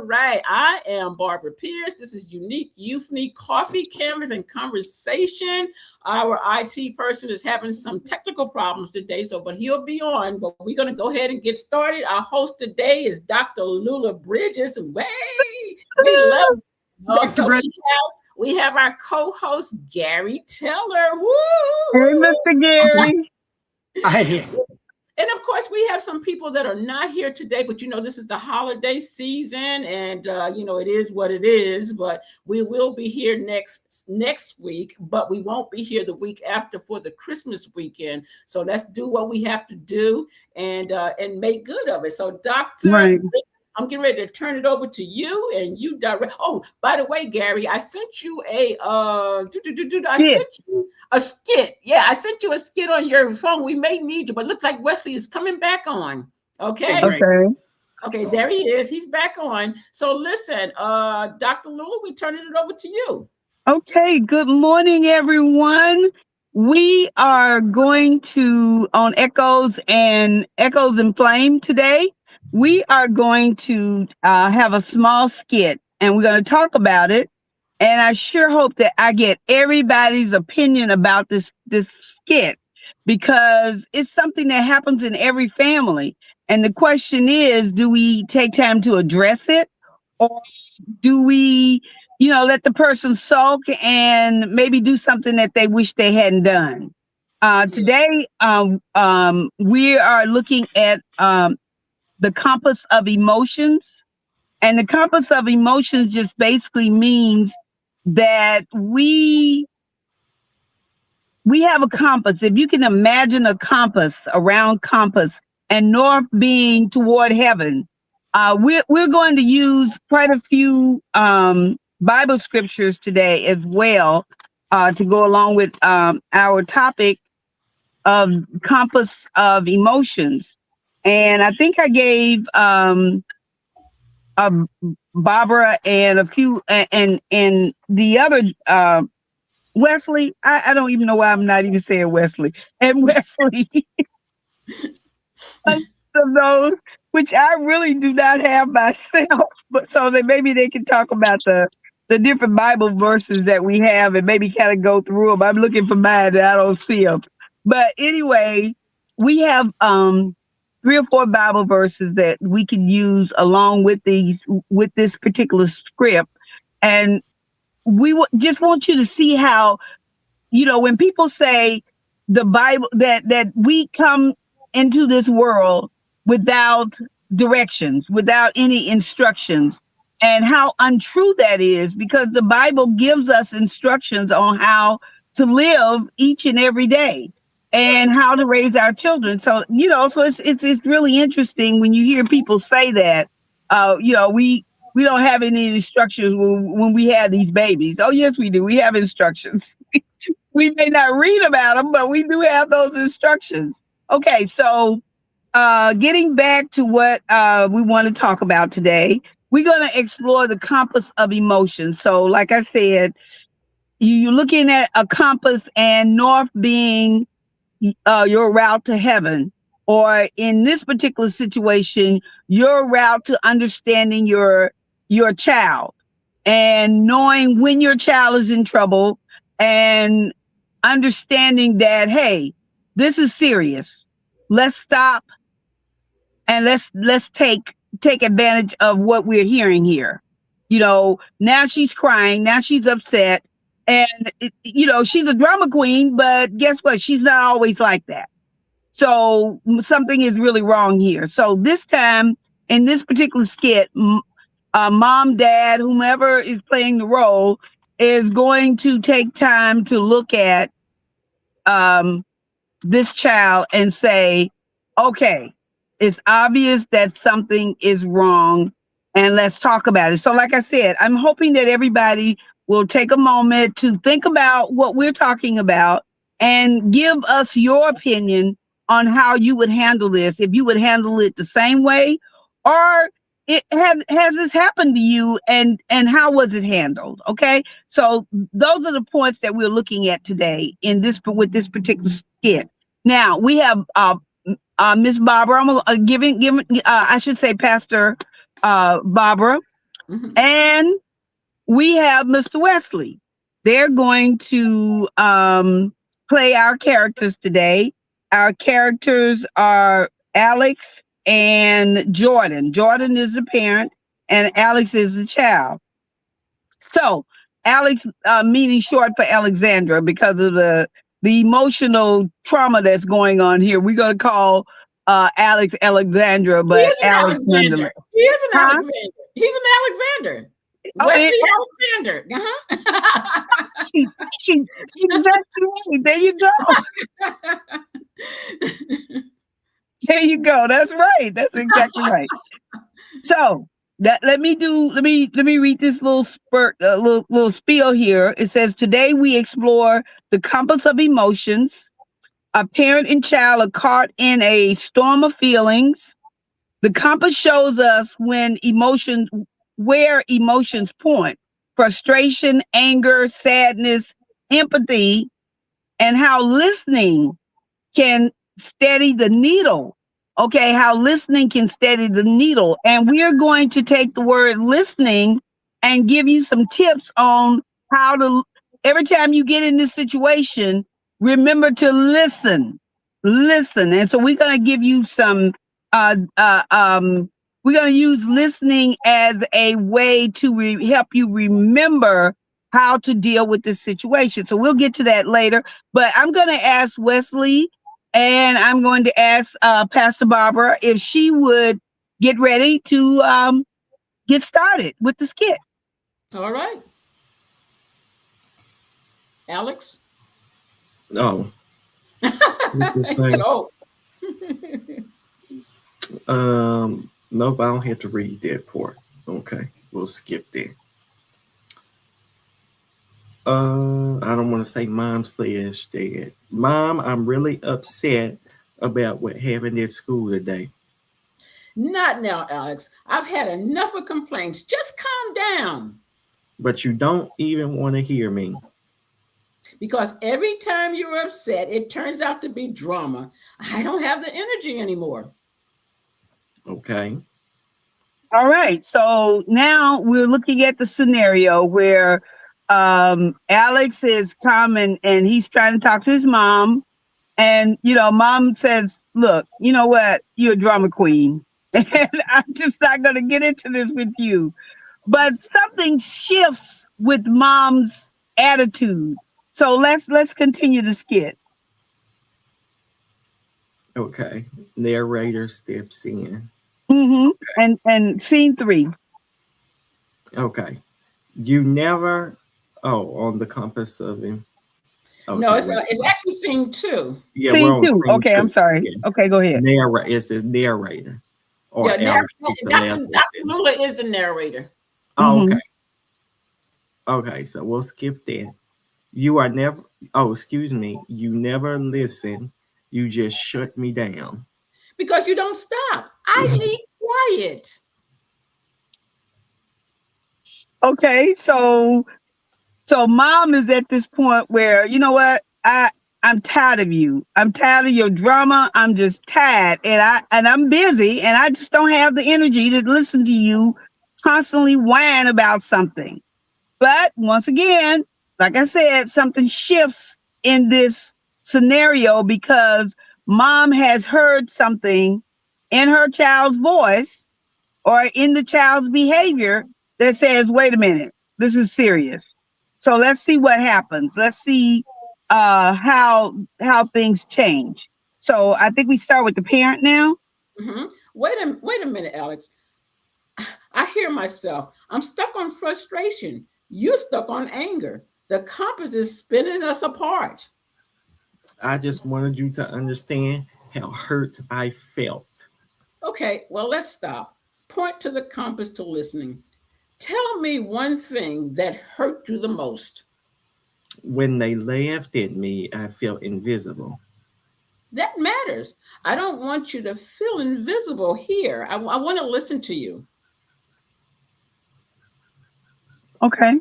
right. I am Barbara Pierce. This is Unique Euphony Coffee, Canvas, and Conversation. Our IT person is having some technical problems today, but he'll be on. But we're going to go ahead and get started. Our host today is Dr. Lula Bridges. Way, we love also we have our co-host Gary Teller. Woo! Hey, Mr. Gary. Hi. And of course, we have some people that are not here today, but this is the holiday season, and it is what it is. But we will be here next week, but we won't be here the week after for the Christmas weekend. So let's do what we have to do and make good of it. So, Dr. Right. I'm getting ready to turn it over to you, and you direct. Oh, by the way, Gary, I sent you sent you a skit. Yeah, I sent you a skit on your phone. We may need you, but look like Wesley is coming back on. Okay. Okay, there he is. He's back on. So listen, Dr. Lula, we're turning it over to you. Okay. Good morning, everyone. We are going to on Echoes and Flame today. We are going to have a small skit, and we're going to talk about it. And I sure hope that I get everybody's opinion about this skit, because it's something that happens in every family. And the question is, do we take time to address it, or do we, let the person sulk and maybe do something that they wish they hadn't done? Today, we are looking at the compass of emotions. And the compass of emotions just basically means that we have a compass. If you can imagine a compass, a round compass, and north being toward heaven, we're going to use quite a few Bible scriptures today as well to go along with our topic of compass of emotions. And I think I gave Barbara and a few and the other Wesley. I don't even know why I'm not even saying Wesley and Wesley. Of those which I really do not have myself, but so that maybe they can talk about the different Bible verses that we have and maybe kind of go through them. I'm looking for mine and I don't see them. But anyway, we have 3 or 4 Bible verses that we can use along with this particular script. And we just want you to see how, when people say the Bible, that we come into this world without directions, without any instructions, and how untrue that is, because the Bible gives us instructions on how to live each and every day, and how to raise our children. So, so it's really interesting when you hear people say that, we don't have any instructions when we have these babies. Oh, yes, we do. We have instructions. We may not read about them, but we do have those instructions. Okay, so getting back to what we want to talk about today, we're going to explore the compass of emotions. So like I said, you're looking at a compass, and north being your route to heaven, or in this particular situation, your route to understanding your child and knowing when your child is in trouble and understanding that, hey, this is serious. Let's stop and let's take advantage of what we're hearing here. Now she's crying, now she's upset. And, she's a drama queen, but guess what? She's not always like that. So something is really wrong here. So this time in this particular skit, mom, dad, whomever is playing the role is going to take time to look at this child and say, okay, it's obvious that something is wrong, and let's talk about it. So like I said, I'm hoping that everybody will take a moment to think about what we're talking about and give us your opinion on how you would handle this, if you would handle it the same way, or has this happened to you, and how was it handled? Okay, so those are the points that we're looking at today with this particular skit. Now we have Miss Barbara. I'm giving I should say Pastor Barbara. Mhm. And we have Mr. Wesley. They're going to play our characters today. Our characters are Alex and Jordan. Jordan is the parent, and Alex is the child. So, Alex, meaning short for Alexandra, because of the emotional trauma that's going on here. We're going to call Alex Alexandra, He but is an Alex Alexander. nonetheless. He is an Huh? Alexander. He's an Alexander. Oh, Wesley Alexander. Uh-huh. she, she exactly right. There you go. There you go. That's right. That's exactly right. So let me read this little spurt, little spiel here. It says today we explore the compass of emotions. A parent and child are caught in a storm of feelings. The compass shows us where emotions point: frustration, anger, sadness, empathy, and how listening can steady the needle. Okay, how listening can steady the needle. And we're going to take the word listening and give you some tips on how to, every time you get in this situation, remember to listen. Listen. And so we're going to give you some, uh, uh, um, we're going to use listening as a way to help you remember how to deal with this situation. So we'll get to that later. But I'm going to ask Wesley and I'm going to ask Pastor Barbara if she would get ready to get started with the skit. All right. Alex? Oh. He said, oh. Nope, I don't have to read that part. Okay, we'll skip that. I don't want to say mom/dad. Mom, I'm really upset about what happened at school today. Not now, Alex. I've had enough of complaints. Just calm down. But you don't even want to hear me. Because every time you're upset, it turns out to be drama. I don't have the energy anymore. Okay. All right. So now we're looking at the scenario where Alex is coming and he's trying to talk to his mom. And, mom says, look, you know what? You're a drama queen. And I'm just not going to get into this with you. But something shifts with mom's attitude. So let's continue the skit. Okay. Narrator steps in. Mm-hmm. And scene 3. Okay. You never. Oh, on the compass of him. Okay, no, it's actually scene 2. Yeah, scene we're on 2. Scene okay, 2. I'm sorry. Yeah. Okay, go ahead. It says narrator. Or yeah, Dr. Lula is the narrator. Oh, okay. Okay, so we'll skip that. You never listen. You just shut me down. Because you don't stop. I need quiet. Okay, so mom is at this point where, you know what? I'm tired of you. I'm tired of your drama. I'm just tired. And I'm busy and I just don't have the energy to listen to you constantly whine about something. But once again, like I said, something shifts in this scenario because mom has heard something in her child's voice or in the child's behavior that says, wait a minute, this is serious. So let's see what happens. Let's see how things change. So I think we start with the parent now. Mm-hmm. Wait a minute, Alex. I hear myself. I'm stuck on frustration. You're stuck on anger. The compass is spinning us apart. I just wanted you to understand how hurt I felt. Okay, well, let's stop. Point to the compass to listening. Tell me one thing that hurt you the most. When they laughed at me, I felt invisible. That matters. I don't want you to feel invisible here. I want to listen to you. Okay.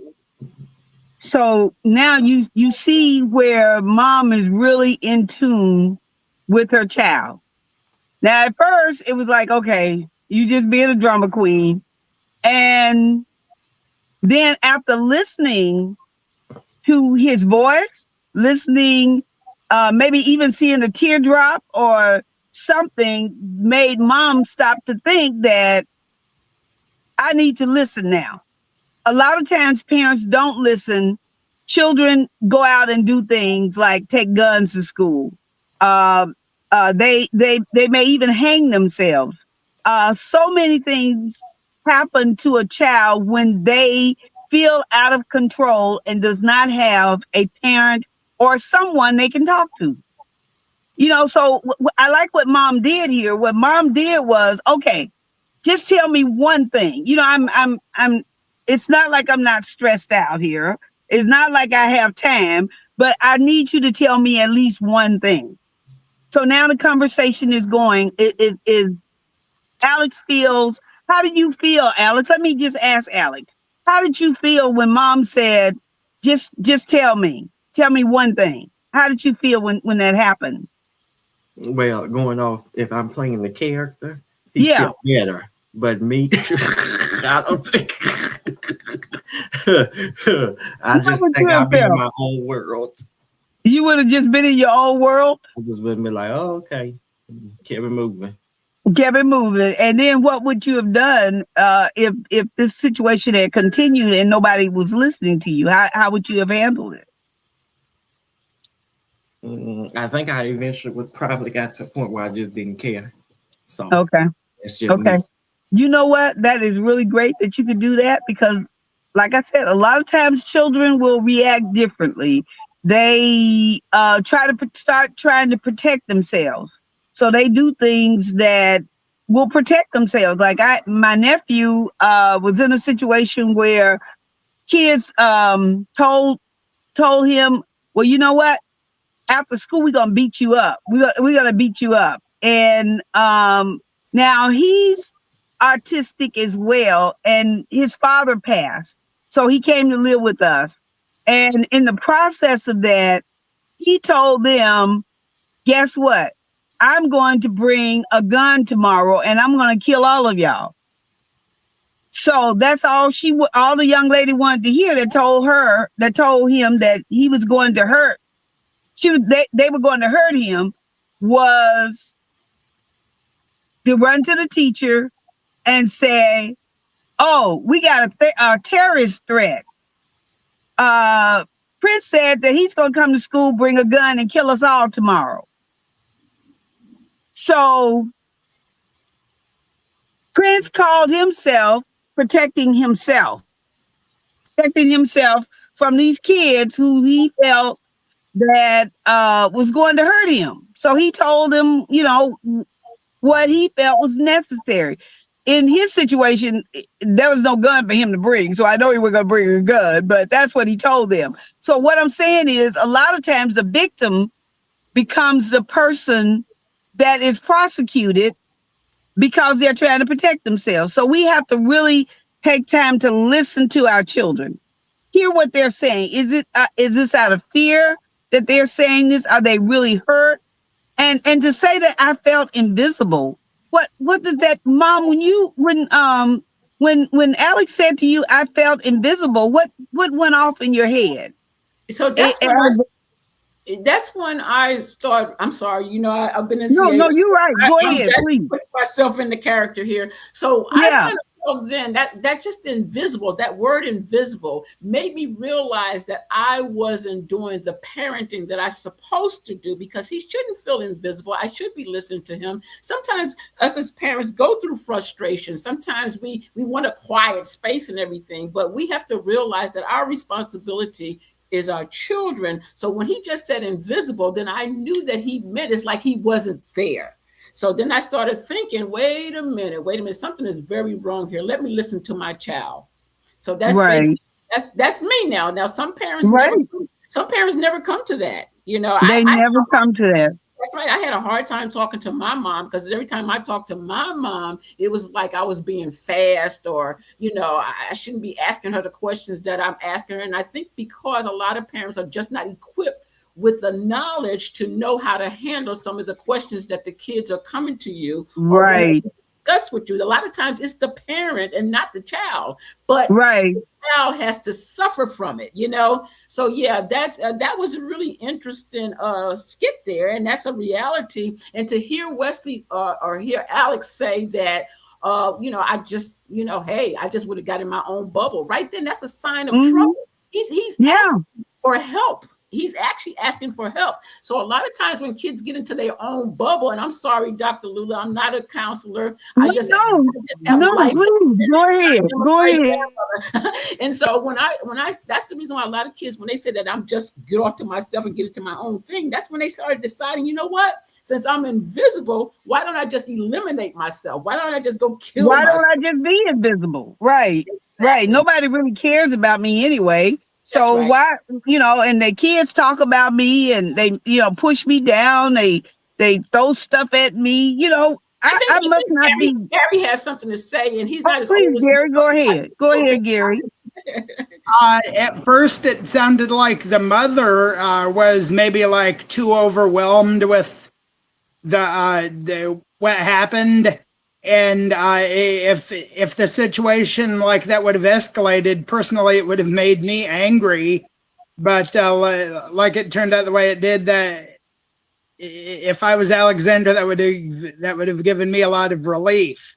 So now you see where mom is really in tune with her child. Now at first it was like, okay, you just being a drama queen. And then after listening to his voice, listening, maybe even seeing a teardrop or something made mom stop to think that I need to listen now. A lot of times parents don't listen. Children go out and do things like take guns to school. Um, they may even hang themselves. So many things happen to a child when they feel out of control and does not have a parent or someone they can talk to. So I like what mom did here. What mom did was, okay, just tell me one thing. I'm it's not like I'm not stressed out here. It's not like I have time, but I need you to tell me at least one thing. So now the conversation is going. It is Alex feels. How did you feel, Alex? Let me just ask Alex. How did you feel when mom said, just tell me one thing? How did you feel when that happened? Well, going off, if I'm playing the character, he felt better. But me, I don't think. I just think I'll be in my own world. You would have just been in your own world? I just would have been like, oh, okay. Kept it moving. And then what would you have done if this situation had continued and nobody was listening to you? How would you have handled it? I think I eventually would probably got to a point where I just didn't care. So okay. It's just me. You know what? That is really great that you could do that because, like I said, a lot of times children will react differently. They start trying to protect themselves. So they do things that will protect themselves. Like my nephew was in a situation where kids told him, well, you know what? After school, we're going to beat you up. We're going to beat you up. And now he's artistic as well. And his father passed. So he came to live with us. And in the process of that, he told them, guess what? I'm going to bring a gun tomorrow and I'm going to kill all of y'all. So that's all all the young lady wanted to hear that told him that he was going to hurt. They were going to hurt him was to run to the teacher and say, oh, we got a terrorist threat. Prince said that he's going to come to school, bring a gun and kill us all tomorrow. So Prince called himself protecting himself from these kids who he felt that was going to hurt him. So he told them, what he felt was necessary. In his situation, there was no gun for him to bring. So I know he was going to bring a gun, but that's what he told them. So what I'm saying is a lot of times the victim becomes the person that is prosecuted because they're trying to protect themselves. So we have to really take time to listen to our children, hear what they're saying. Is this out of fear that they're saying this? Are they really hurt? And to say that I felt invisible. What does that, Mom? When Alex said to you, I felt invisible. What went off in your head? So that's when I start. I'm sorry, I've been in. No, you're right. Go ahead, please. Put myself in the character here. So I kind of felt then that just invisible, that word invisible made me realize that I wasn't doing the parenting that I'm supposed to do because he shouldn't feel invisible. I should be listening to him. Sometimes us as parents go through frustration. Sometimes we want a quiet space and everything, but we have to realize that our responsibility is our children. So when he just said invisible, then I knew that he meant it's like he wasn't there. So then I started thinking, wait a minute, something is very wrong here. Let me listen to my child. So that's right. That's me now. Now some parents never come to that. They never come to that. That's right. I had a hard time talking to my mom because every time I talked to my mom, it was like I was being fast or, I shouldn't be asking her the questions that I'm asking her. And I think because a lot of parents are just not equipped with the knowledge to know how to handle some of the questions that the kids are coming to you. Right. discuss with you. A lot of times it's the parent and not the child, but Right. the child has to suffer from it, you know? So yeah, that was a really interesting skit there. And that's a reality. And to hear Wesley or hear Alex say that, I just, hey, I just would have got in my own bubble right then. That's a sign of trouble. He's asking for help. He's actually asking for help. So a lot of times when kids get into their own bubble, and I'm sorry, Dr. Lula, I'm not a counselor. I just have life. Go ahead. And so when I that's the reason why a lot of kids, when they say that I'm just get off to myself and get into my own thing, that's when they started deciding, you know what? Since I'm invisible, why don't I just eliminate myself? Why don't I just go kill myself? Why don't I just be invisible? Right. Right. Nobody really cares about me anyway. So why, and the kids talk about me and they, push me down. They throw stuff at me. I must not be. Gary has something to say, and he's not. Please, Gary, go ahead. Go ahead, Gary. At first, it sounded like the mother was maybe like too overwhelmed with the what happened. And if the situation like that would have escalated, personally, it would have made me angry. But like it turned out the way it did, that if I was Alexander, that would have given me a lot of relief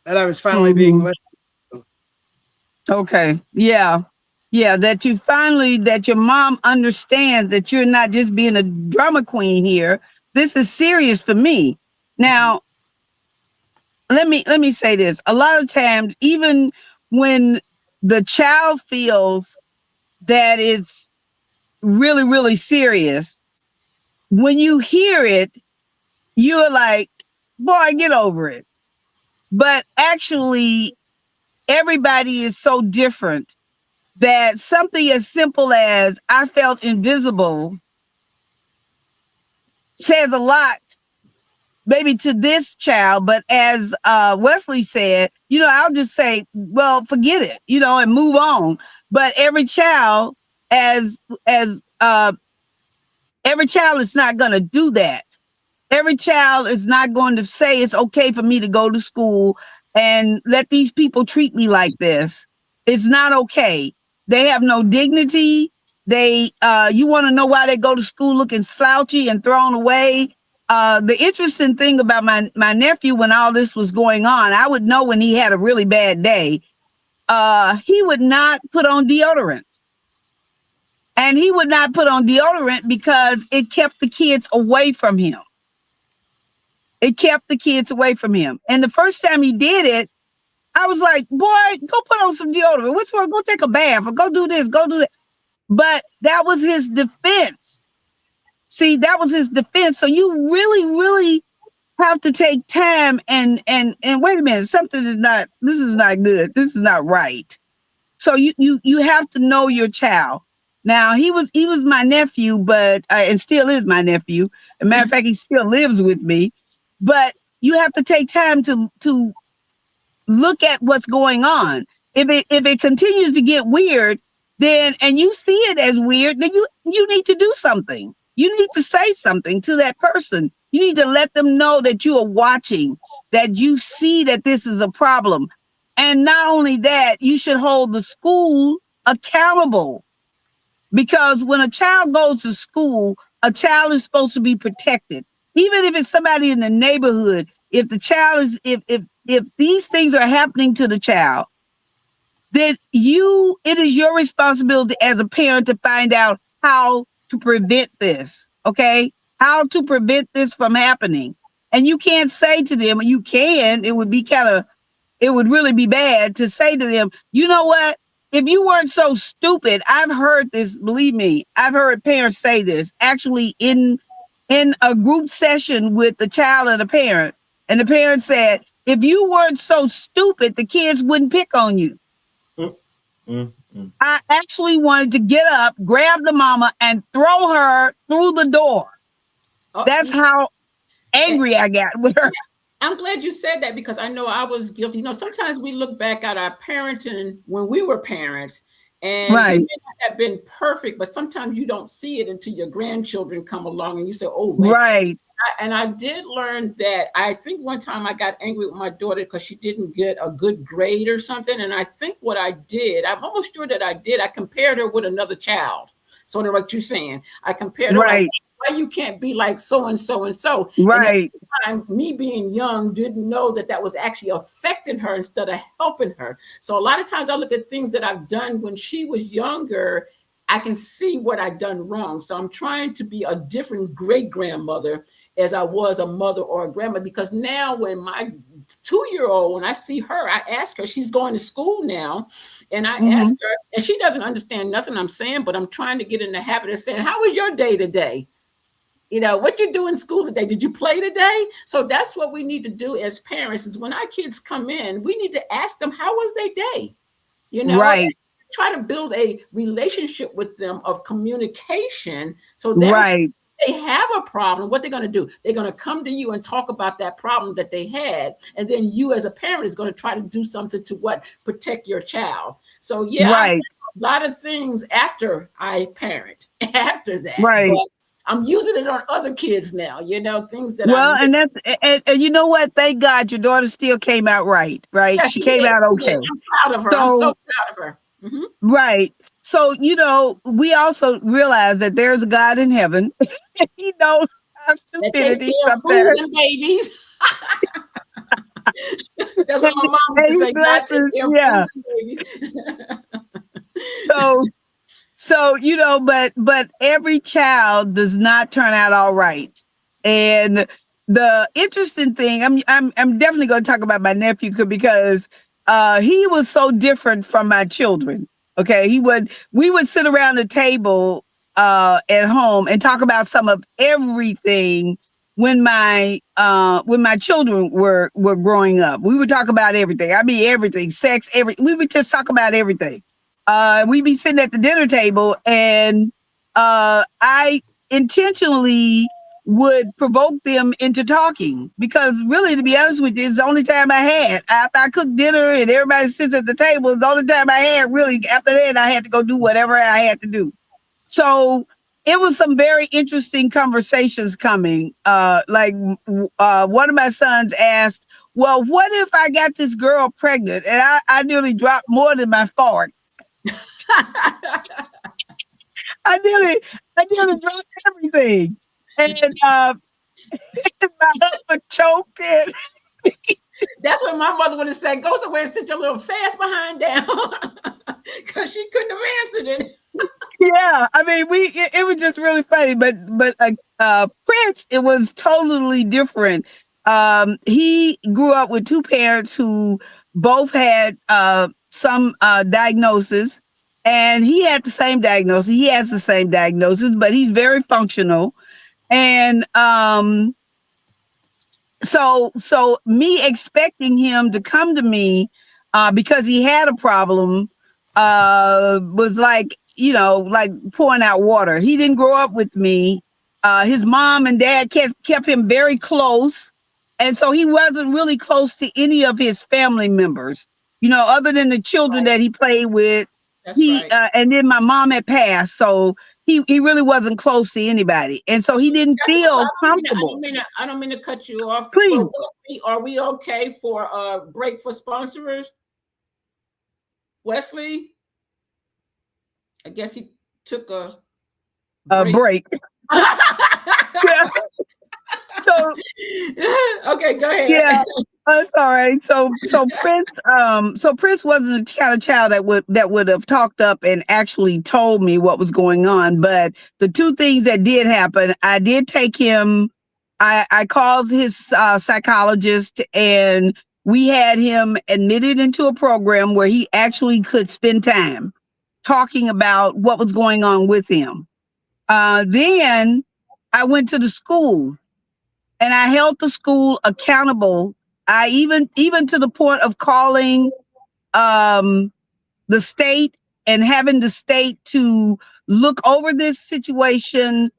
that I was finally being listened to. Okay. Yeah. That your mom understands that you're not just being a drama queen here. This is serious for me. Now, let me say this. A lot of times, even when the child feels that it's really, really serious, when you hear it, you're like, boy, get over it. But actually, everybody is so different that something as simple as I felt invisible says a lot, maybe to this child, but as Wesley said, I'll just say, well, forget it, and move on. But every child, every child is not going to do that. Every child is not going to say it's okay for me to go to school and let these people treat me like this. It's not okay. They have no dignity. You want to know why they go to school looking slouchy and thrown away? The interesting thing about my nephew, when all this was going on, I would know when he had a really bad day. He would not put on deodorant. And he would not put on deodorant because it kept the kids away from him. And the first time he did it, I was like, boy, go put on some deodorant. What's wrong? Go take a bath or go do this, go do that. But that was his defense. See, that was his defense. So you really, really have to take time and wait a minute, this is not good. This is not right. So you have to know your child. Now he was my nephew, but and still is my nephew. As a matter of fact, he still lives with me. But you have to take time to look at what's going on. If it continues to get weird, then and you see it as weird, then you need to do something. You need to say something to that person. You need to let them know that you are watching, that you see that this is a problem. And not only that, you should hold the school accountable. Because when a child goes to school, a child is supposed to be protected. Even if it's somebody in the neighborhood, if the child is, if these things are happening to the child, then it is your responsibility as a parent to find out how to prevent this, okay? How to prevent this from happening. And you can't say to them, it would really be bad to say to them, you know what? If you weren't so stupid, I've heard this, believe me, I've heard parents say this, actually in a group session with the child and the parent. And the parent said, if you weren't so stupid, the kids wouldn't pick on you. I actually wanted to get up, grab the mama, and throw her through the door. That's how angry I got with her. I'm glad you said that because I know I was guilty. Sometimes we look back at our parenting when we were parents And Right. it may not have been perfect, but sometimes you don't see it until your grandchildren come along and you say, oh, man. Right. And I did learn that. I think one time I got angry with my daughter because she didn't get a good grade or something. And I think what I did, I'm almost sure that I compared her with another child. Sort of like you're saying. I compared her like, why you can't be like so and so and so. Right. And at the time, me being young, didn't know that that was actually affecting her instead of helping her. So a lot of times I look at things that I've done when she was younger, I can see what I've done wrong. So I'm trying to be a different great grandmother as I was a mother or a grandma, because now when my 2-year-old, when I see her, I ask her, she's going to school now, and I ask her, and she doesn't understand nothing I'm saying, but I'm trying to get in the habit of saying, how was your day today? You know, what you do in school today? Did you play today? So that's what we need to do as parents, is when our kids come in, we need to ask them, how was their day? You know, try to build a relationship with them of communication so that they have a problem, what they're going to do, they're going to come to you and talk about that problem that they had. And then you as a parent is going to try to do something to protect your child. So yeah, a lot of things after I parent, after that. But I'm using it on other kids now, you know, things that and that's, and you know what? Thank God your daughter still came out right? Yeah, she came out okay. I'm proud of her. I'm so proud of her. Right. So, you know, we also realize that there's a God in heaven. He knows our stupidity sometimes. And babies. That's what my mom used to say. God takes care of fools and babies. So, you know, but every child does not turn out all right. And the interesting thing, I'm definitely going to talk about my nephew because he was so different from my children. Okay, we would sit around the table at home and talk about some of everything when my children were growing up. We would talk about everything. I mean everything, sex, we would just talk about everything. We'd be sitting at the dinner table, and I intentionally would provoke them into talking, because really, to be honest with you, it's the only time I had. After I cooked dinner and everybody sits at the table, it's the only time I had. Really, after that, I had to go do whatever I had to do. So it was some very interesting conversations coming. One of my sons asked, well, what if I got this girl pregnant? And I nearly dropped more than my fart. I nearly dropped everything. And my husband choked it. That's what my mother would have said. Go somewhere and sit your little fast behind down, because she couldn't have answered it. Yeah, I mean, it was just really funny. But Prince, it was totally different. He grew up with two parents who both had some diagnosis, and he had the same diagnosis. He has the same diagnosis, but he's very functional. And so me expecting him to come to me because he had a problem was like, you know, like pouring out water. He didn't grow up with me. His mom and dad kept him very close. And so he wasn't really close to any of his family members, you know, other than the children that he played with. And then my mom had passed. So he really wasn't close to anybody. And so he didn't feel comfortable. I don't mean to cut you off. Please. Are we okay for a break for sponsors? Wesley? I guess he took a break. Yeah. So okay, go ahead. Yeah, that's all right. So Prince wasn't the kind of child that would have talked up and actually told me what was going on. But the two things that did happen, I did take him. I called his psychologist, and we had him admitted into a program where he actually could spend time talking about what was going on with him. Then I went to the school. And I held the school accountable. I even to the point of calling the state and having the state to look over this situation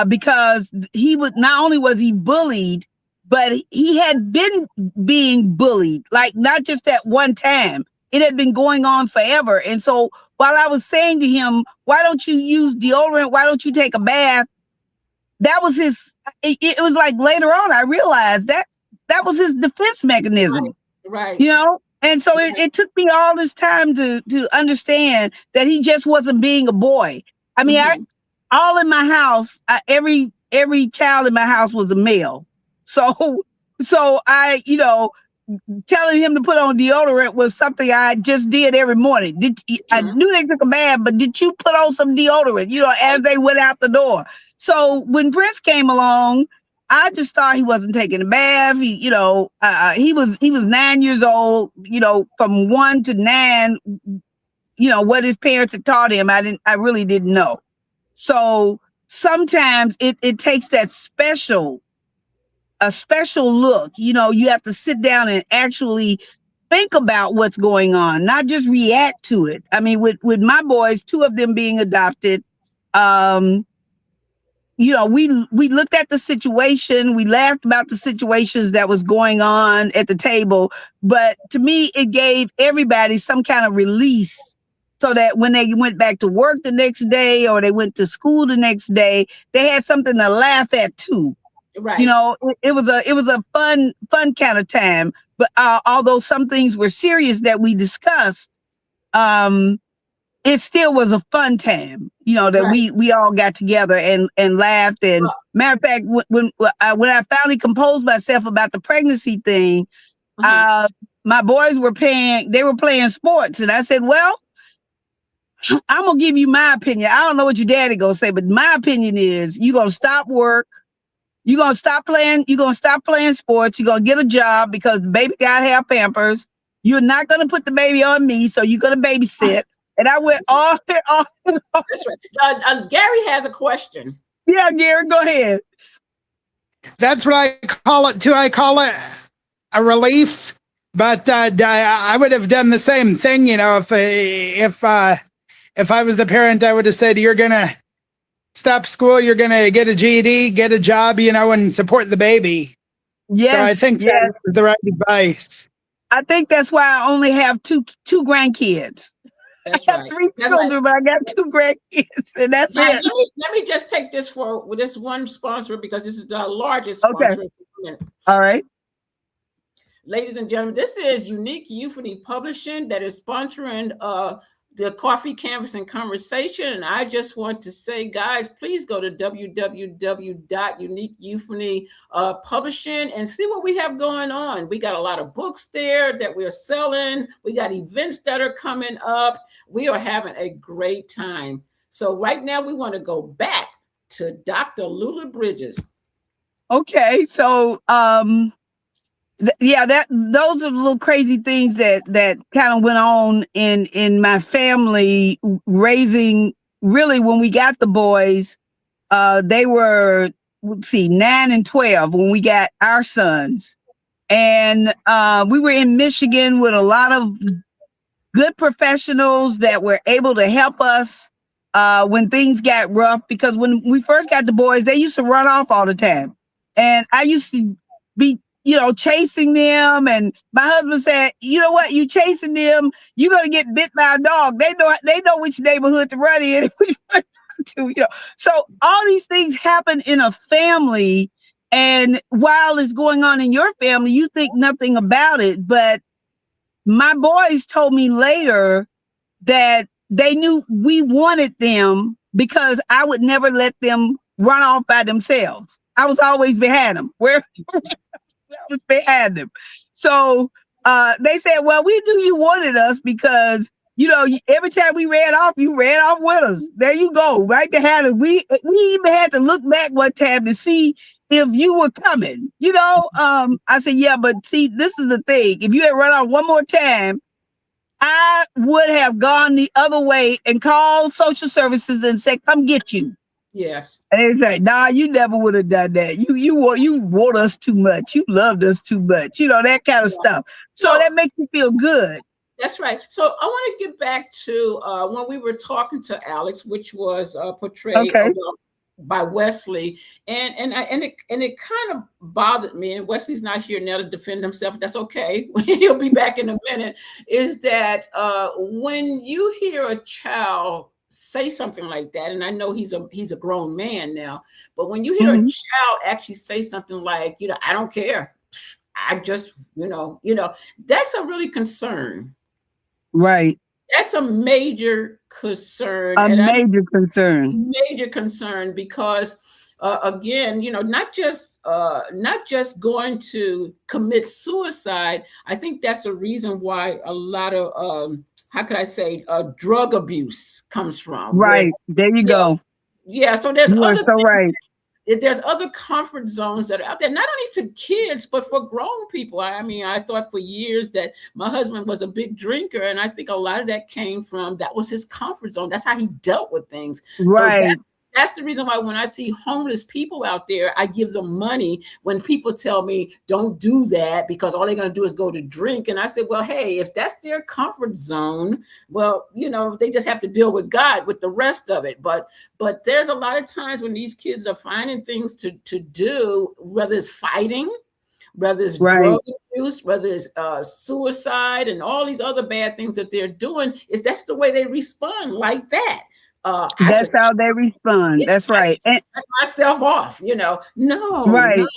because not only was he bullied, but he had been being bullied, like not just at one time. It had been going on forever. And so while I was saying to him, why don't you use deodorant? Why don't you take a bath? That was it was like later on, I realized that was his defense mechanism. Right. You know? And so it took me all this time to understand that he just wasn't being a boy. I mean, all in my house, every child in my house was a male. So I, telling him to put on deodorant was something I just did every morning. I knew they took a bath, but did you put on some deodorant, as they went out the door? So when Prince came along, I just thought he wasn't taking a bath. He was 9 years old, from 1 to 9, what his parents had taught him. I really didn't know. So sometimes it takes that a special look. You have to sit down and actually think about what's going on, not just react to it. I mean, with my boys, 2 of them being adopted, we looked at the situation, we laughed about the situations that was going on at the table, but to me, it gave everybody some kind of release so that when they went back to work the next day or they went to school the next day, they had something to laugh at too. Right. It was a fun kind of time, but although some things were serious that we discussed, it still was a fun time, that we all got together and laughed. And matter of fact, when I finally composed myself about the pregnancy thing, my boys were playing sports. And I said, well, I'm going to give you my opinion. I don't know what your daddy going to say, but my opinion is you're going to stop work. You're going to stop playing. You're going to stop playing sports. You're going to get a job because the baby got to have Pampers. You're not going to put the baby on me. So you're going to babysit. And I went off. That's right. Gary has a question. Yeah, Gary, go ahead. That's what I call it too. I call it a relief. But I would have done the same thing, if I was the parent. I would have said, "You're gonna stop school. You're gonna get a GED, get a job, and support the baby." Yes. So I think that was the right advice. I think that's why I only have two grandkids. That's I have 3 children, but I got 2 grandkids, and that's now, it. Let me just take this with this one sponsor because this is the largest sponsor. Okay. All right. Ladies and gentlemen, this is Unique Euphony Publishing that is sponsoring the Coffee Canvas and Conversation. And I just want to say, guys, please go to www.uniqueeuphony publishing and see what we have going on. We got a lot of books there that we're selling. We got events that are coming up. We are having a great time. So right now we want to go back to Dr. Lula Bridges. Okay, so those are the little crazy things that kind of went on in my family raising. Really, when we got the boys, they were 9 and 12 when we got our sons, and we were in Michigan with a lot of good professionals that were able to help us when things got rough. Because when we first got the boys, they used to run off all the time, and I used to be chasing them. And my husband said, you know what, you chasing them, you're going to get bit by a dog. They know which neighborhood to run in. So all these things happen in a family. And while it's going on in your family, you think nothing about it. But my boys told me later that they knew we wanted them because I would never let them run off by themselves. I was always behind them. Was behind them. So they said, well, we knew you wanted us because, every time we ran off, you ran off with us. There you go, right behind us. We even had to look back one time to see if you were coming. I said, yeah, but see, this is the thing. If you had run off one more time, I would have gone the other way and called social services and said, come get you. Yes. And they say, nah, you never would have done that. You want us too much. You loved us too much. That kind of stuff. So that makes you feel good. That's right. So I want to get back to when we were talking to Alex, which was portrayed by Wesley, and it kind of bothered me. And Wesley's not here now to defend himself. That's okay. He'll be back in a minute. Is that when you hear a child say something like that, and I know he's a grown man now, but when you hear a child actually say something like, I don't care, I just, that's a really concern. Right. That's a major concern. Major concern. Major concern because, again, not just going to commit suicide. I think that's the reason why a lot of how could I say drug abuse comes from. Right. There you go. Yeah. So there's you are so right. There's other comfort zones that are out there, not only to kids, but for grown people. I mean, I thought for years that my husband was a big drinker, and I think a lot of that came from, that was his comfort zone. That's how he dealt with things. Right. So that's the reason why when I see homeless people out there, I give them money. When people tell me don't do that because all they're going to do is go to drink. And I said, well, hey, if that's their comfort zone, well, they just have to deal with God with the rest of it. But there's a lot of times when these kids are finding things to do, whether it's fighting, whether it's drug abuse, whether it's suicide and all these other bad things that they're doing, that's the way they respond like that. That's how they respond. Yeah, that's right. And cut myself off, No. Right. No.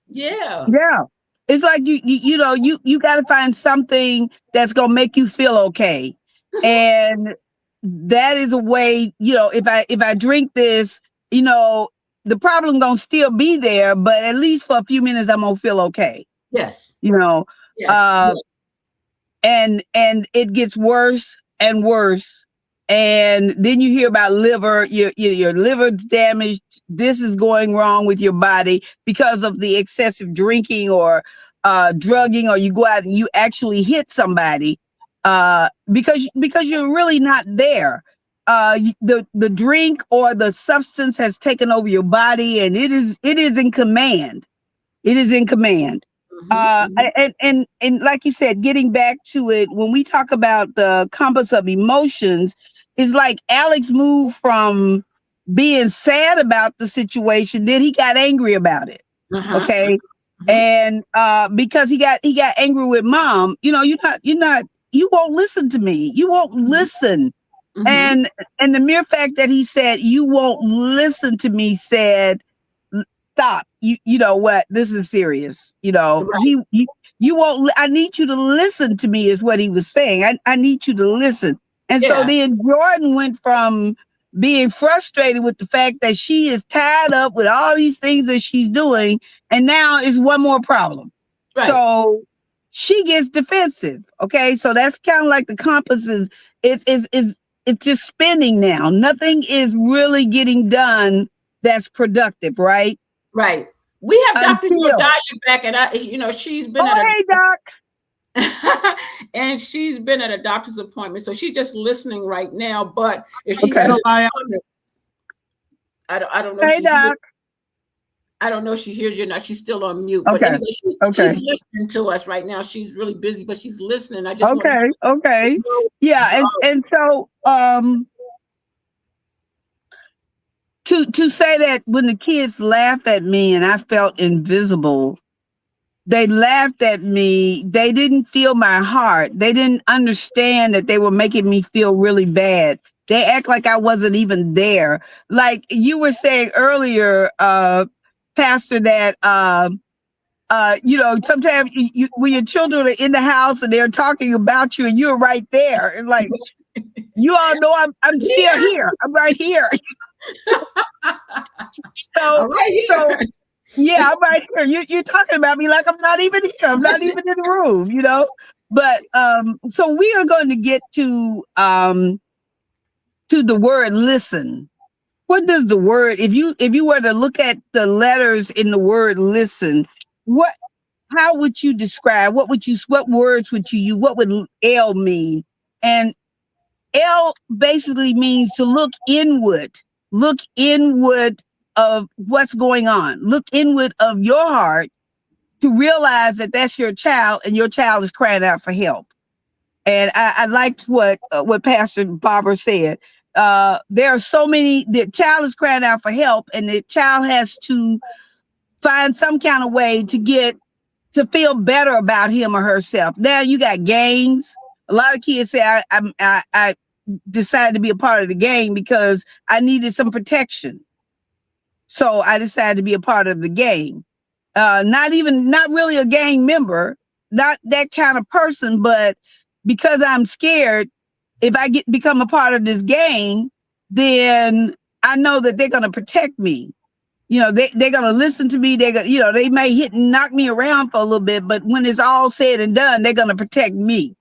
Yeah. Yeah. It's like you got to find something that's gonna make you feel okay, and that is a way. If I drink this, the problem gonna still be there, but at least for a few minutes I'm gonna feel okay. Yes. Yes. And it gets worse and worse. And then you hear about liver, your liver damaged. This is going wrong with your body because of the excessive drinking or drugging, or you go out and you actually hit somebody because you're really not there. The drink or the substance has taken over your body, and it is in command. It is in command. And like you said, getting back to it, when we talk about the compass of emotions, it's like Alex moved from being sad about the situation, then he got angry about it. Okay. And because he got angry with mom, you won't listen to me. You won't listen. And the mere fact that he said, you won't listen to me, said, stop. You know what? This is serious. You won't, I need you to listen to me is what he was saying. I need you to listen. And so then Jordan went from being frustrated with the fact that she is tied up with all these things that she's doing, and now it's one more problem. Right. So she gets defensive. Okay. So that's kind of like the compass it's just spinning now. Nothing is really getting done that's productive, right? Right. We have Dr. Yodalia back, and she's been hey, Doc. and she's been at a doctor's appointment, so she's just listening right now. But if she I don't know. Hey, Doc. I don't know if she hears you or not. She's still on mute. But anyway, she's listening to us right now. She's really busy, but she's listening. I just okay. Yeah, and so to say that when the kids laughed at me and I felt invisible, they laughed at me. They didn't feel my heart. They didn't understand that they were making me feel really bad. They act like I wasn't even there. Like you were saying earlier, Pastor, that sometimes when your children are in the house and they're talking about you and you're right there, and like you all know I'm still here. I'm right here. So yeah, I'm right here. You're talking about me like I'm not even here. I'm not even in the room, But so we are going to get to the word listen. What does the word, if you were to look at the letters in the word listen, how would you describe, what words would you use? What would L mean? And L basically means to look inward of what's going on. Look inward of your heart to realize that that's your child and your child is crying out for help. And I liked what Pastor Barbara said. there are so many, the child is crying out for help, and the child has to find some kind of way to feel better about him or herself. Now you got gangs. A lot of kids say I decided to be a part of the gang because I needed some protection. So I decided to be a part of the gang. Not really a gang member, not that kind of person, but because I'm scared, if I become a part of this gang, then I know that they're going to protect me. They're going to listen to me. They may hit and knock me around for a little bit, but when it's all said and done, they're going to protect me.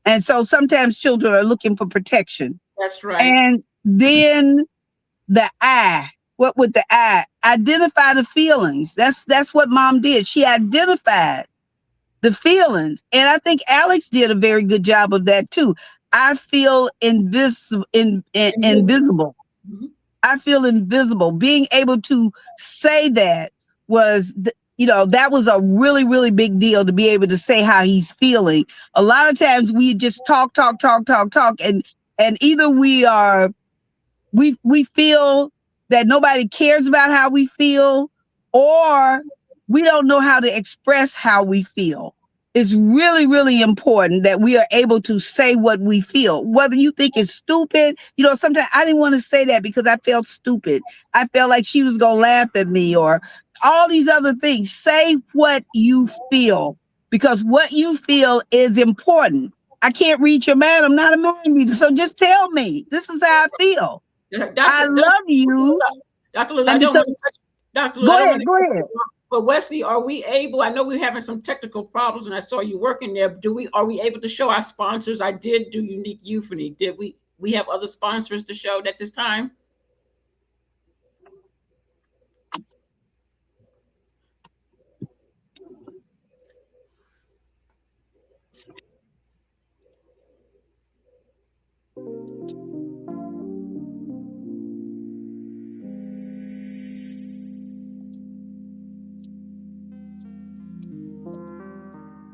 And so sometimes children are looking for protection. That's right. And then the I. What would the I? Identify the feelings. That's what mom did. She identified the feelings. And I think Alex did a very good job of that too. I feel invisible. Mm-hmm. I feel invisible. Being able to say that was, that was a really, really big deal, to be able to say how he's feeling. A lot of times we just talk, and either we feel that nobody cares about how we feel, or we don't know how to express how we feel. It's really, really important that we are able to say what we feel, whether you think it's stupid. Sometimes I didn't want to say that because I felt stupid. I felt like she was going to laugh at me, or all these other things. Say what you feel, because what you feel is important. I can't read your mind. I'm not a mind reader. So just tell me, this is how I feel. I love you. Dr. Lula, I don't want to touch. Dr. Lula, go ahead. But Wesley, are we able? I know we're having some technical problems, and I saw you working there. Are we able to show our sponsors? I did do Unique Euphony. Did we have other sponsors to show at this time?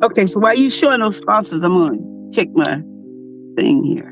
Okay, so while you showing those sponsors, I'm going to check my thing here.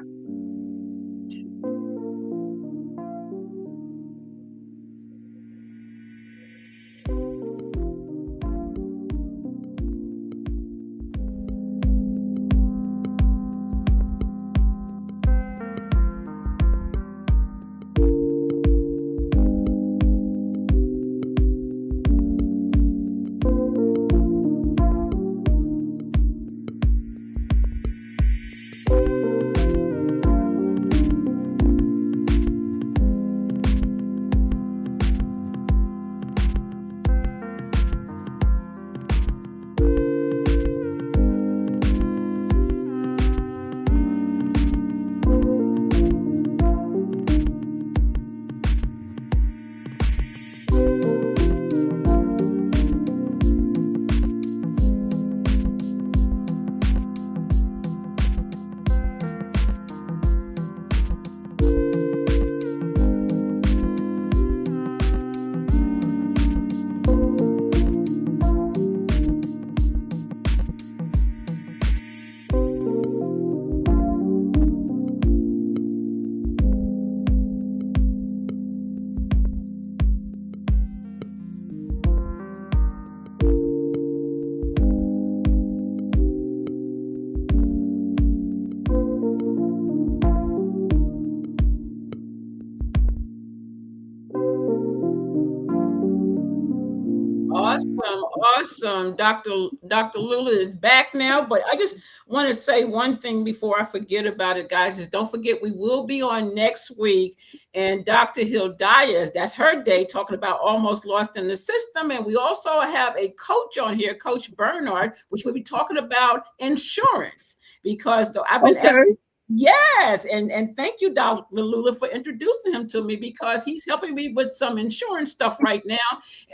Awesome. Dr. Lula is back now, but I just want to say one thing before I forget about it, guys, is don't forget we will be on next week, and Dr. Hildaya, that's her day, talking about Almost Lost in the System. And we also have a coach on here, Coach Bernard, which will be talking about insurance, because I've been asking. Yes, and thank you, Dr. Lula, for introducing him to me, because he's helping me with some insurance stuff right now,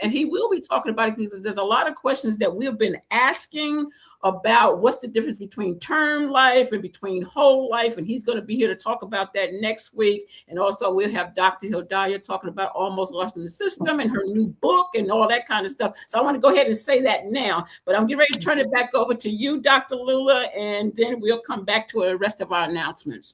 and he will be talking about it because there's a lot of questions that we've been asking about what's the difference between term life and between whole life, and he's going to be here to talk about that next week. And also we'll have Dr. Hildaya talking about Almost Lost in the System and her new book and all that kind of stuff. So I want to go ahead and say that now, but I'm getting ready to turn it back over to you, Dr. Lula, and then we'll come back to the rest of our announcements.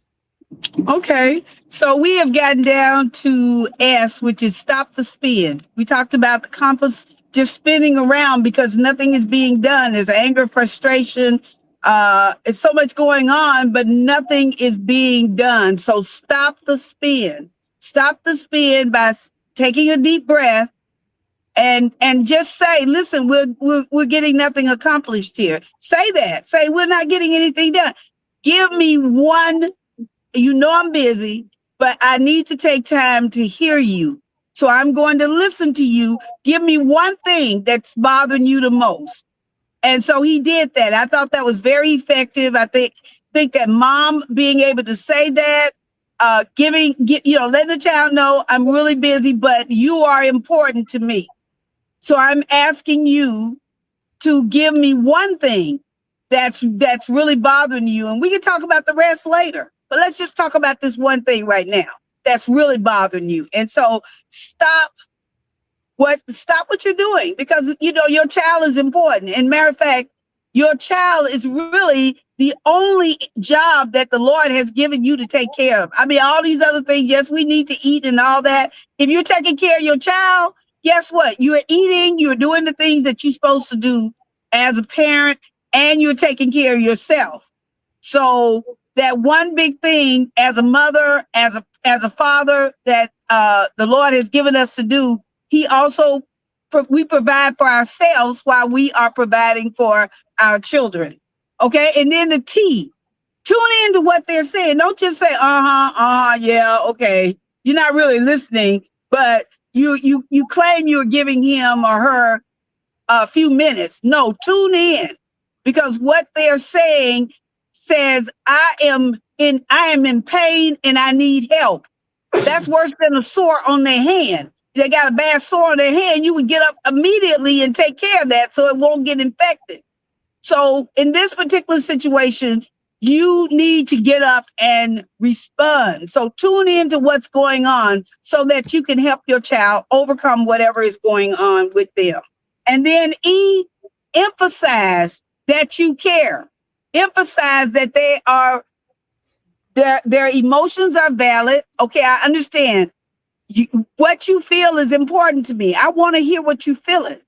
Okay. So we have gotten down to S, which is stop the spin. We talked about the compass just spinning around because nothing is being done. There's anger, frustration. It's so much going on, but nothing is being done. So stop the spin. Stop the spin by taking a deep breath and just say, listen, we're getting nothing accomplished here. Say that. Say we're not getting anything done. Give me one. You know I'm busy, but I need to take time to hear you. So I'm going to listen to you. Give me one thing that's bothering you the most. And so he did that. I thought that was very effective. I think that mom being able to say that, letting the child know I'm really busy, but you are important to me. So I'm asking you to give me one thing that's really bothering you. And we can talk about the rest later. But let's just talk about this one thing right now that's really bothering you. And so stop what you're doing, because your child is important. And matter of fact, your child is really the only job that the Lord has given you to take care of. I mean, all these other things, yes, we need to eat and all that. If you're taking care of your child, guess what? You're eating, you're doing the things that you're supposed to do as a parent, and you're taking care of yourself. So that one big thing as a mother, as a father, that the Lord has given us to do, we provide for ourselves while we are providing for our children. Okay. And then the T, tune into what they're saying. Don't just say, yeah, okay. You're not really listening, but you claim you're giving him or her a few minutes. No, tune in, because what they're saying says, I am in pain and I need help. That's worse than a sore on their hand. They got a bad sore on their hand, you would get up immediately and take care of that so it won't get infected. So in this particular situation, you need to get up and respond. So tune into what's going on so that you can help your child overcome whatever is going on with them. And then E, emphasize that you care. Emphasize that their emotions are valid. Okay, I understand. What you feel is important to me. I want to hear what you're feeling.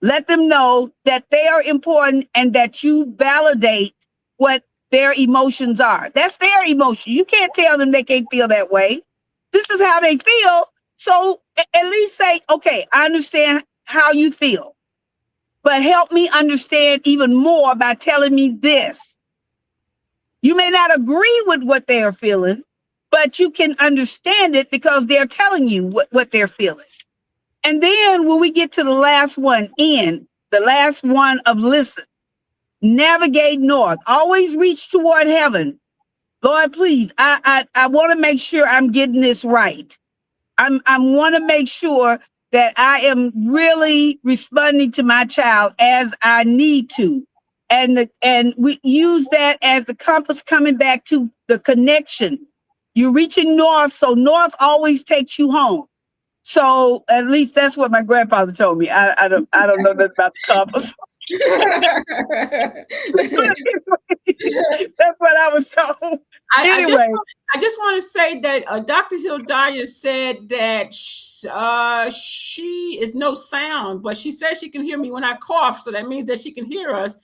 Let them know that they are important and that you validate what their emotions are. That's their emotion. You can't tell them they can't feel that way. This is how they feel. So at least say, okay, I understand how you feel, but help me understand even more by telling me this. You may not agree with what they are feeling, but you can understand it because they're telling you what they're feeling. And then when we get to the last one, the last one of listen, navigate north, always reach toward heaven. Lord, please, I want to make sure I'm getting this right. I want to make sure that I am really responding to my child as I need to. And we use that as a compass coming back to the connection. You're reaching north, so north always takes you home. So at least that's what my grandfather told me. I don't know nothing about the compass. That's what I was told. Anyway, I just want to say that Dr. Hildiah said that she is no sound, but she says she can hear me when I cough, so that means that she can hear us.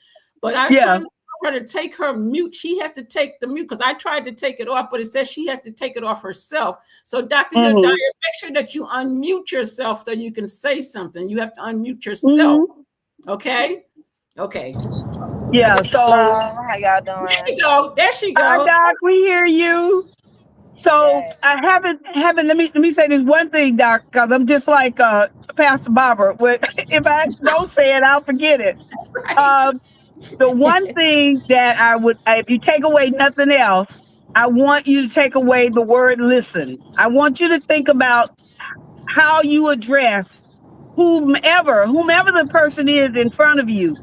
But I'm trying to her to take her mute. She has to take the mute because I tried to take it off, but it says she has to take it off herself. So Dr. Hildiah, make sure that you unmute yourself so you can say something. You have to unmute yourself. Okay? Okay. Yeah, so how y'all doing? There she goes. Hi, Doc, we hear you. So yes. I haven't let me say this one thing, Doc, because I'm just like Pastor Barbara. If I don't say it, I'll forget it. The one thing that I would, if you take away nothing else, I want you to take away the word listen. I want you to think about how you address whomever the person is in front of you.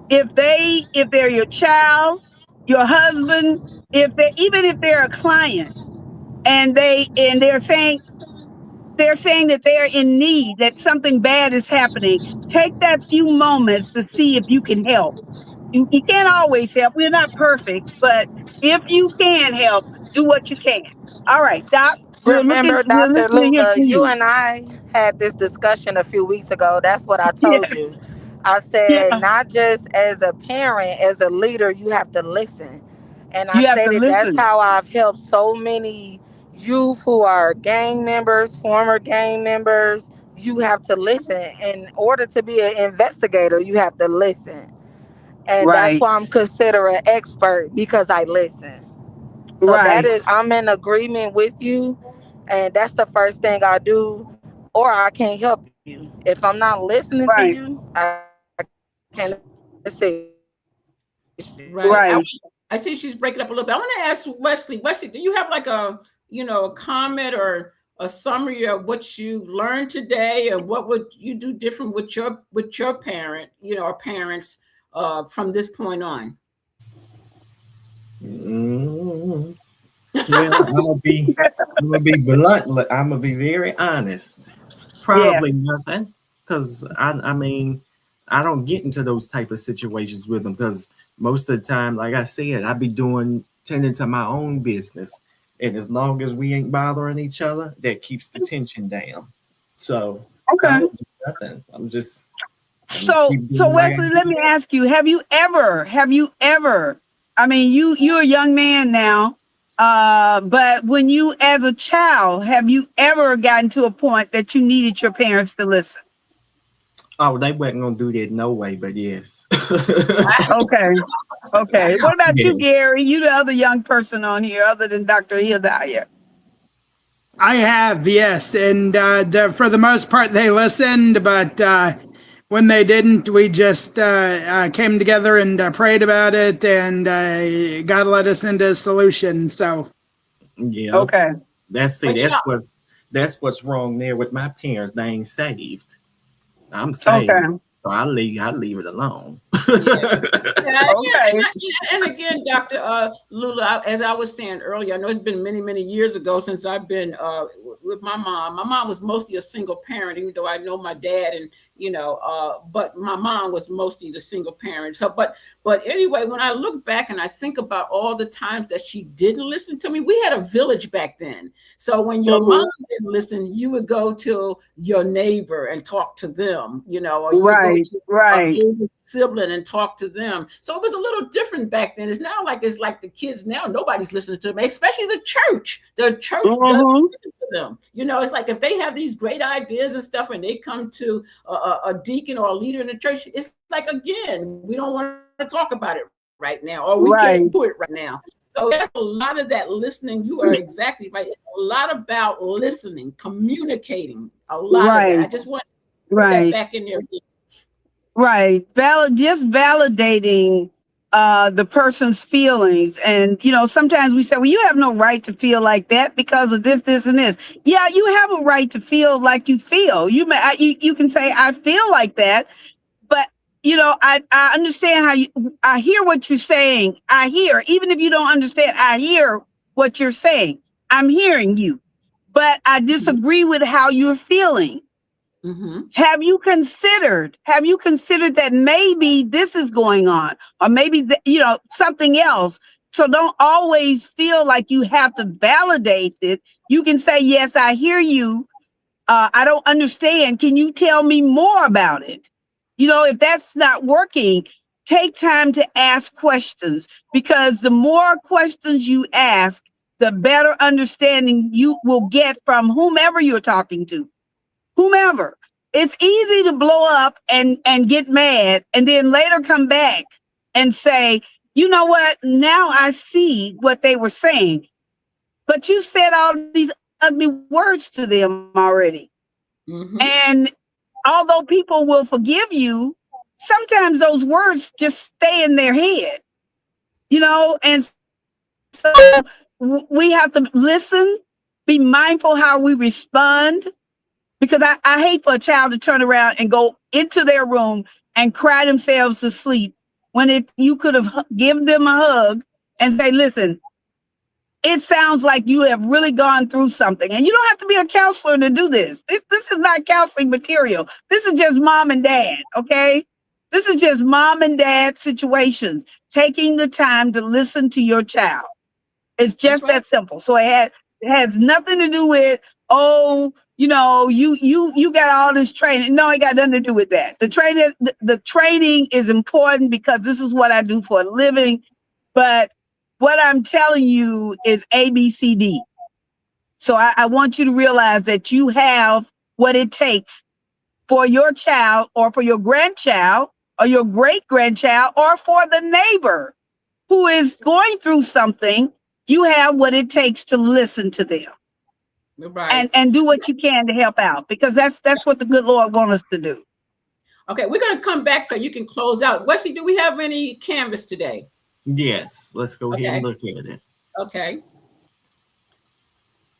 If they're your child, your husband, even if they're a client, and they're saying that they're in need, that something bad is happening, take that few moments to see if you can help. You can't always help. We're not perfect, but if you can help, do what you can. All right, Doc, Remember, we're Dr. listening here Lula, to you you. and I had this discussion a few weeks ago. That's what I Yeah, told you. I yeah. said, not just as a parent, as a leader, you have to listen. And I You have to stated that's listen. how I've helped so many youth who are gang members, former gang members. You have to listen. In order to be an investigator, you have to listen. And that's Right, why I'm considered an expert, because I listen. So that right, is, I'm in agreement with you, and that's the first thing I do, or I can't help you. If I'm not listening to right, you, I can't assist you. Right. right. I see she's breaking up a little bit. I want to ask Wesley. Wesley, do you have like a, a comment or a summary of what you've learned today, and what would you do different with your parent, or parents, from this point on? Mm, well, I'm gonna be blunt. I'm gonna be very honest. Yeah. Probably nothing, because I mean, I don't get into those type of situations with them because most of the time, like I said, I be tending to my own business, and as long as we ain't bothering each other, that keeps the tension down. So I Okay. don't do nothing. I'm just So, keep doing like I Wesley, let do. me ask you: have you ever? I mean, you're a young man now, but when you, as a child, have you ever gotten to a point that you needed your parents to listen? Oh, they wasn't gonna do that no way, but yes. Okay. Okay. What about Yeah. you, Gary? You the other young person on here, other than Dr. Hildaya. I have, yes, and for the most part they listened, but when they didn't, we just came together and prayed about it, and God led us into a solution. So Yeah. Okay. That's But that's what's wrong there with my parents. They ain't saved. I'm Okay. saved, so I leave it alone. Yeah, Okay. and again, Dr. Lula, as I was saying earlier, I know it's been many, many years ago since I've been with my mom. My mom was mostly a single parent, even though I know my dad, and but my mom was mostly the single parent. So, but anyway, when I look back and I think about all the times that she didn't listen to me, we had a village back then. So when your mom didn't listen, you would go to your neighbor and talk to them, or you go Right. to Right. older sibling and talk to them. So it was a little different back then. It's like the kids now, nobody's listening to them, especially the church. The church doesn't listen to them. It's like if they have these great ideas and stuff and they come to a deacon or a leader in the church, it's like, again, we don't want to talk about it right now, or we Right. can't do it right now. So there's a lot of that listening. You are exactly right. It's a lot about listening, communicating, a lot of that. I just want to put that back in there. Right. Just validating the person's feelings. And, sometimes we say, well, you have no right to feel like that because of this, this, and this. Yeah, you have a right to feel like you feel. You can say, I feel like that. But, I understand I hear what you're saying. Even if you don't understand, I hear what you're saying. I'm hearing you. But I disagree with how you're feeling. Mm-hmm. Have you considered that maybe this is going on, or maybe something else? So don't always feel like you have to validate it. You can say, yes, I hear you. I don't understand. Can you tell me more about it? If that's not working, take time to ask questions, because the more questions you ask, the better understanding you will get from whomever you're talking to. Whomever. It's easy to blow up and get mad and then later come back and say, you know what? Now I see what they were saying. But you said all these ugly words to them already. Mm-hmm. And although people will forgive you, sometimes those words just stay in their head, and so we have to listen, be mindful how we respond. Because I hate for a child to turn around and go into their room and cry themselves to sleep when you could have given them a hug and say, listen, it sounds like you have really gone through something. And you don't have to be a counselor to do this. This is not counseling material. This is just mom and dad, okay? This is just mom and dad situations, taking the time to listen to your child. It's just right. that simple. So it has nothing to do with, oh, you got all this training. No, it got nothing to do with that. The training is important because this is what I do for a living. But what I'm telling you is ABCD. So I want you to realize that you have what it takes for your child or for your grandchild or your great grandchild or for the neighbor who is going through something. You have what it takes to listen to them. Right. And do what you can to help out, because that's what the good Lord wants us to do. Okay, we're going to come back so you can close out. Wesley, do we have any canvas today? Yes, let's go ahead and look at it. Okay.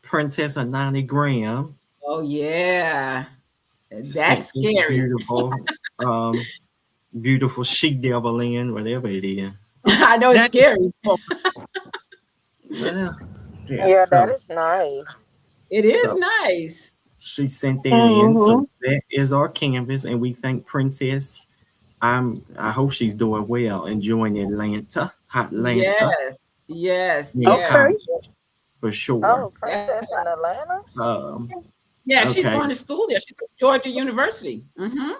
Princess Anani Graham. Oh yeah, that's scary. Beautiful she devil in whatever it is. I know it's scary. Yeah, that is nice. It is nice. She sent that in, so that is our canvas, and we thank Princess. I hope she's doing well, enjoying Atlanta, hot Atlanta. Yes. Okay. For sure. Oh, Princess in Atlanta. Yeah, she's okay. going to school there. She's at Georgia University. Mm-hmm.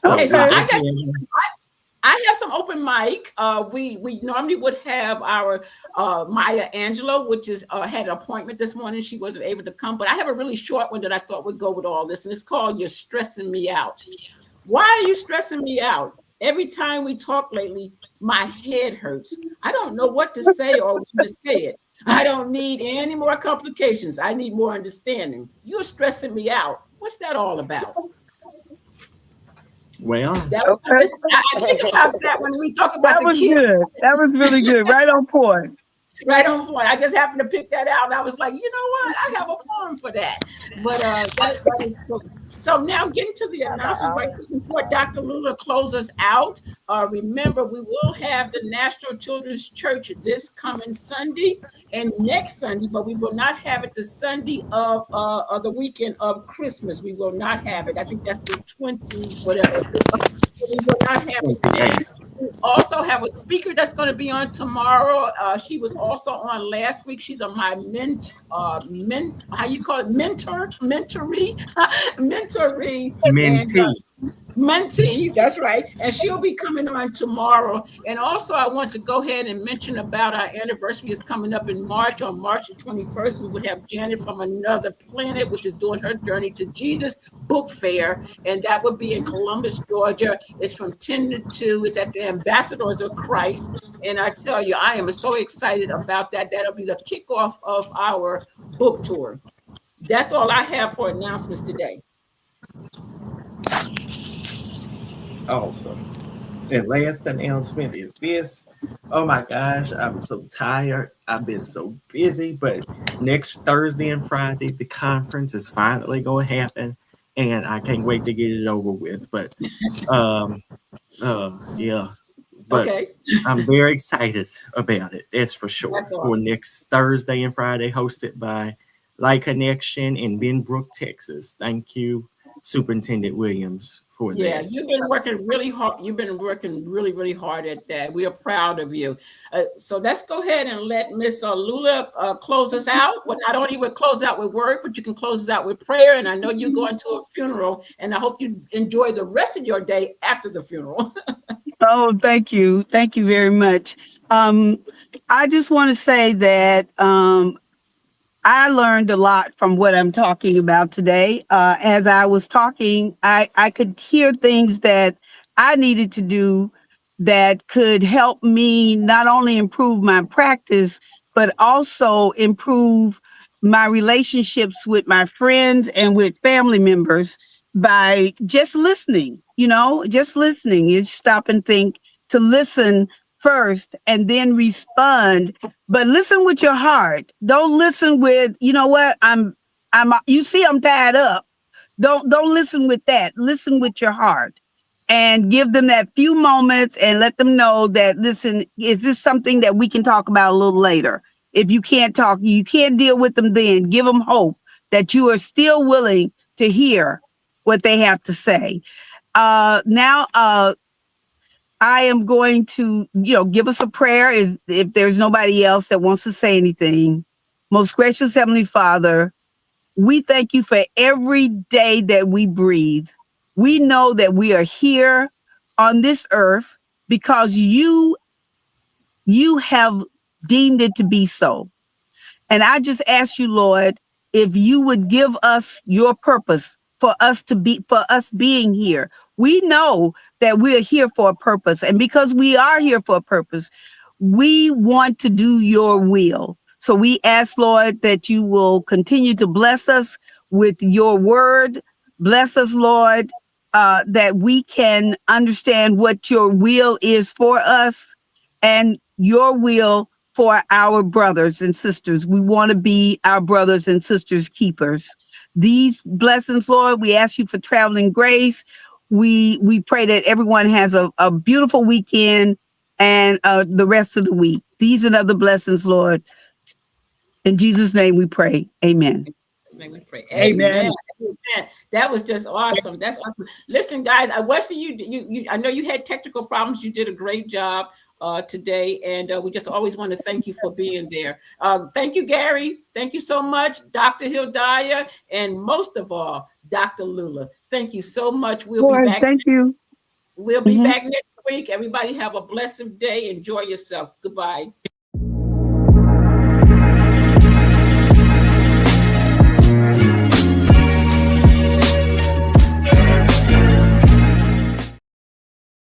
So Okay, so I have some open mic. We normally would have our Maya Angelou, which is had an appointment this morning. She wasn't able to come, but I have a really short one that I thought would go with all this, and it's called "You're Stressing Me Out." Why are you stressing me out? Every time we talk lately, my head hurts. I don't know what to say or when to say it. I don't need any more complications. I need more understanding. You're stressing me out. What's that all about? Well, That was I think about that when we talk about that was kids. good. That was really good. Right on point. Right on point. I just happened to pick that out, and I was like, you know what? I have a poem for that. But that is cool. So now getting to the announcement right before Dr. Lula closes out. Remember, we will have the National Children's Church this coming Sunday and next Sunday, but we will not have it the Sunday of the weekend of Christmas. We will not have it. I think that's the 20s, whatever. We will not have it. We also have a speaker that's going to be on tomorrow. She was also on last week. She's on my mentee, that's right. And she'll be coming on tomorrow. And also I want to go ahead and mention about our anniversary is coming up in March. On March the 21st, we would have Janet from Another Planet, which is doing her Journey to Jesus book fair. And that would be in Columbus, Georgia. It's from 10 to 2. It's at the Ambassadors of Christ. And I tell you, I am so excited about that. That'll be the kickoff of our book tour. That's all I have for announcements today. Awesome. And last announcement is this. Oh my gosh, I'm so tired. I've been so busy, but next Thursday and Friday, the conference is finally going to happen, and I can't wait to get it over with. But yeah. But okay. I'm very excited about it. That's for sure. That's awesome. For next Thursday and Friday, hosted by Light Connection in Benbrook, Texas. Thank you, Superintendent Williams, for that. Yeah, you've been working really hard. You've been working really, really hard at that. We are proud of you. So let's go ahead and let Miss Lula close us out. Well, not only would close out with word, but you can close us out with prayer. And I know you're going to a funeral, and I hope you enjoy the rest of your day after the funeral. Oh, thank you. Thank you very much. I just want to say that I learned a lot from what I'm talking about today. As I was talking, I could hear things that I needed to do that could help me not only improve my practice, but also improve my relationships with my friends and with family members by just listening, just listening. You stop and think to listen first and then respond, but listen with your heart. Don't listen with, I'm tied up. Don't listen with that. Listen with your heart and give them that few moments and let them know that, listen, is this something that we can talk about a little later? If you can't talk, you can't deal with them then. Give them hope that you are still willing to hear what they have to say. Now, I am going to, give us a prayer if there's nobody else that wants to say anything. Most gracious Heavenly Father, we thank you for every day that we breathe. We know that we are here on this earth because you have deemed it to be so. And I just ask you, Lord, if you would give us your purpose for us being here. We know that we're here for a purpose. And because we are here for a purpose, we want to do your will. So we ask, Lord, that you will continue to bless us with your word. Bless us, Lord, that we can understand what your will is for us and your will for our brothers and sisters. We want to be our brothers and sisters keepers. These blessings, Lord, we ask you for traveling grace. We pray that everyone has a beautiful weekend and the rest of the week. These and other blessings, Lord. In Jesus' name we pray. Amen. We pray. Amen. Amen. That was just awesome. That's awesome. Listen, guys, Wesley, you I know you had technical problems. You did a great job today, and we just always want to thank you for being there. Thank you, Gary. Thank you so much, Dr. Hildaya, and most of all, Dr. Lula. Thank you so much. We'll be back. Thank you. We'll be back next week. Everybody have a blessed day. Enjoy yourself. Goodbye.